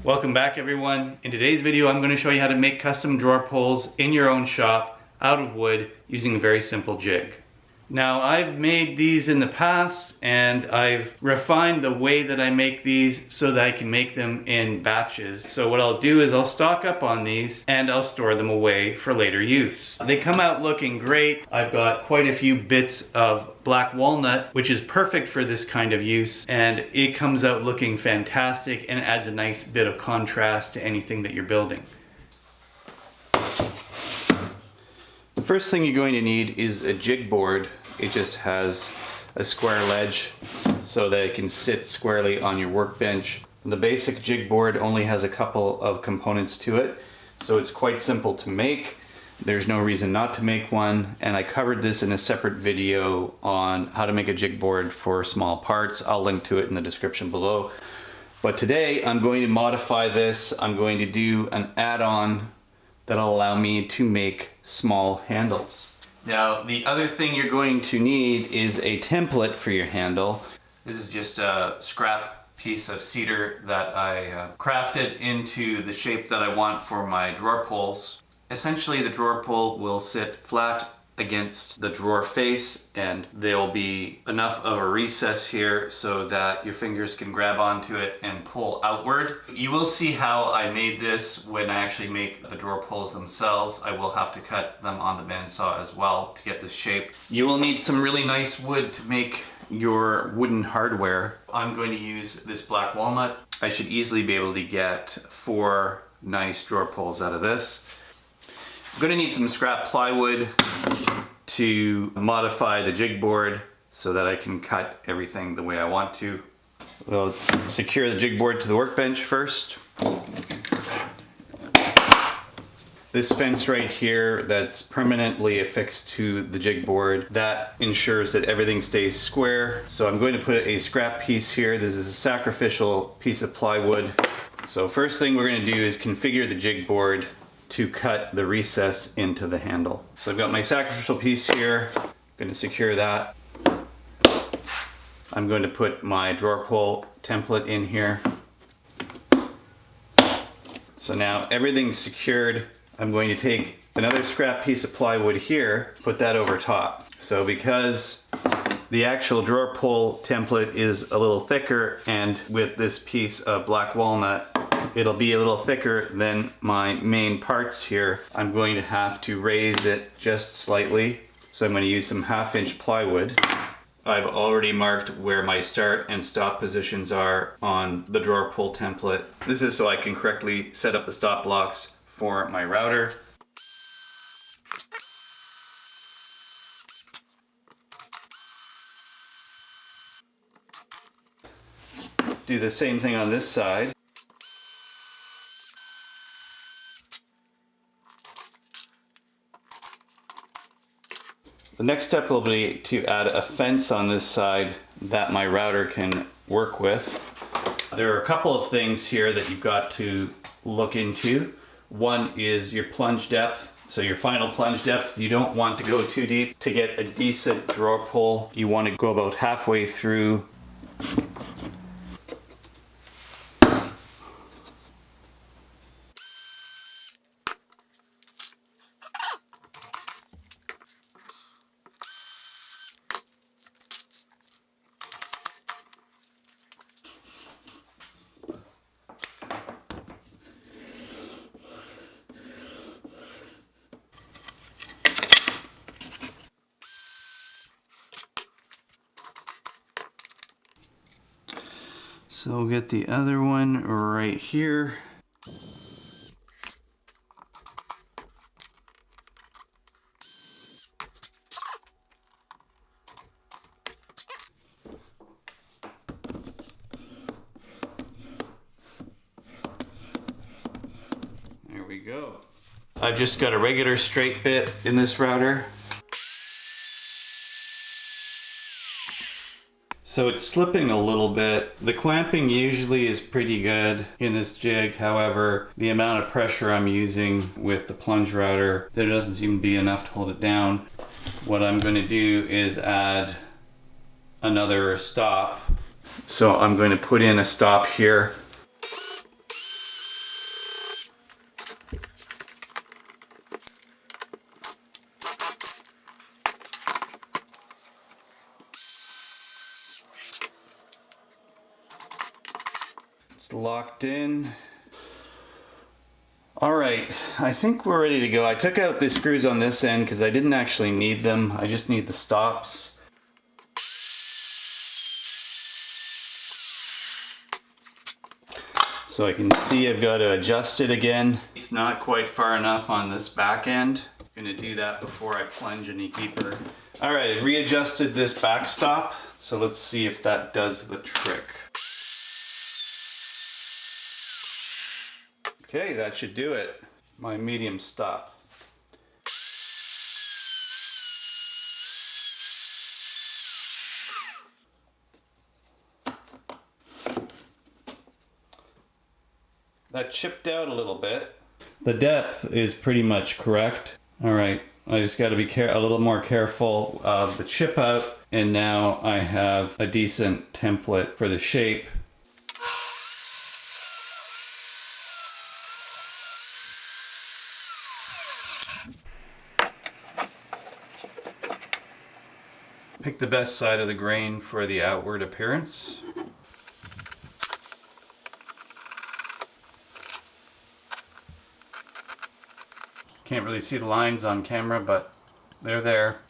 Welcome back everyone. In today's video I'm going to show you how to make custom drawer pulls in your own shop out of wood using a very simple jig. Now I've made these in the past and I've refined the way that I make these so that I can make them in batches. So what I'll do is I'll stock up on these and I'll store them away for later use. They come out looking great. I've got quite a few bits of black walnut, which is perfect for this kind of use, and it comes out looking fantastic and adds a nice bit of contrast to anything that you're building. The first thing you're going to need is a jig board. It just has a square ledge so that it can sit squarely on your workbench. The basic jig board only has a couple of components to it, so it's quite simple to make. There's no reason not to make one, and I covered this in a separate video on how to make a jig board for small parts. I'll link to it in the description below. But today I'm going to modify this. I'm going to do an add-on that'll allow me to make small handles. Now the other thing you're going to need is a template for your handle. This is just a scrap piece of cedar that I crafted into the shape that I want for my drawer pulls. Essentially the drawer pull will sit flat against the drawer face, and there'll be enough of a recess here so that your fingers can grab onto it and pull outward. You will see how I made this when I actually make the drawer pulls themselves. I will have to cut them on the bandsaw as well to get this shape. You will need some really nice wood to make your wooden hardware. I'm going to use this black walnut. I should easily be able to get 4 nice drawer pulls out of this. I'm going to need some scrap plywood to modify the jig board so that I can cut everything the way I want to. We'll secure the jig board to the workbench first. This fence right here that's permanently affixed to the jig board, that ensures that everything stays square. So I'm going to put a scrap piece here. This is a sacrificial piece of plywood. So first thing we're going to do is configure the jig board to cut the recess into the handle. So I've got my sacrificial piece here. I'm going to secure that. I'm going to put my drawer pull template in here. So now everything's secured. I'm going to take another scrap piece of plywood here, put that over top. So because the actual drawer pull template is a little thicker, and with this piece of black walnut it'll be a little thicker than my main parts here, I'm going to have to raise it just slightly. So I'm going to use some 1/2 inch plywood. I've already marked where my start and stop positions are on the drawer pull template. This is so I can correctly set up the stop blocks for my router. Do the same thing on this side. The next step will be to add a fence on this side that my router can work with. There are a couple of things here that you've got to look into. One is your plunge depth. So your final plunge depth, you don't want to go too deep. To get a decent drawer pull, you want to go about halfway through. So we'll get the other one right here. There we go. I've just got a regular straight bit in this router. So it's slipping a little bit. The clamping usually is pretty good in this jig. However, the amount of pressure I'm using with the plunge router, there doesn't seem to be enough to hold it down. What I'm going to do is add another stop. So I'm going to put in a stop here. It's locked in. All right, I think we're ready to go. I took out the screws on this end because I didn't actually need them. I just need the stops. So I can see I've got to adjust it again. It's not quite far enough on this back end. I'm gonna do that before I plunge any deeper. All right, I readjusted this backstop. So let's see if that does the trick. Okay, that should do it. My medium stop. That chipped out a little bit. The depth is pretty much correct. All right, I just got to be a little more careful of the chip out, and now I have a decent template for the shape. Pick the best side of the grain for the outward appearance. Can't really see the lines on camera, but they're there.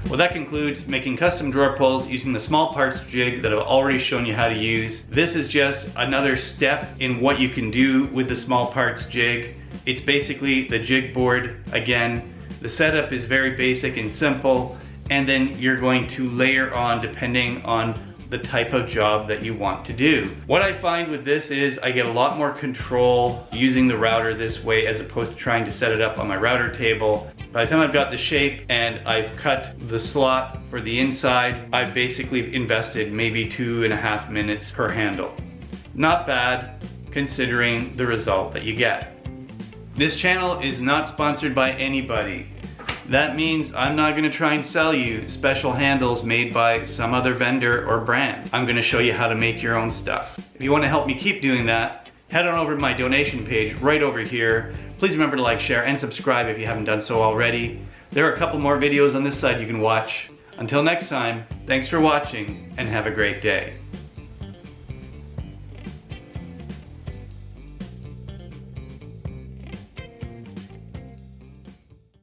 Well, that concludes making custom drawer pulls using the small parts jig that I've already shown you how to use. This is just another step in what you can do with the small parts jig. It's basically the jig board again. The setup is very basic and simple, and then you're going to layer on depending on the type of job that you want to do. What I find with this is I get a lot more control using the router this way as opposed to trying to set it up on my router table. By the time I've got the shape and I've cut the slot for the inside, I've basically invested maybe 2.5 minutes per handle. Not bad considering the result that you get. This channel is not sponsored by anybody. That means I'm not gonna try and sell you special handles made by some other vendor or brand. I'm gonna show you how to make your own stuff. If you wanna help me keep doing that, head on over to my donation page right over here. Please remember to like, share, and subscribe if you haven't done so already. There are a couple more videos on this side you can watch. Until next time, thanks for watching and have a great day.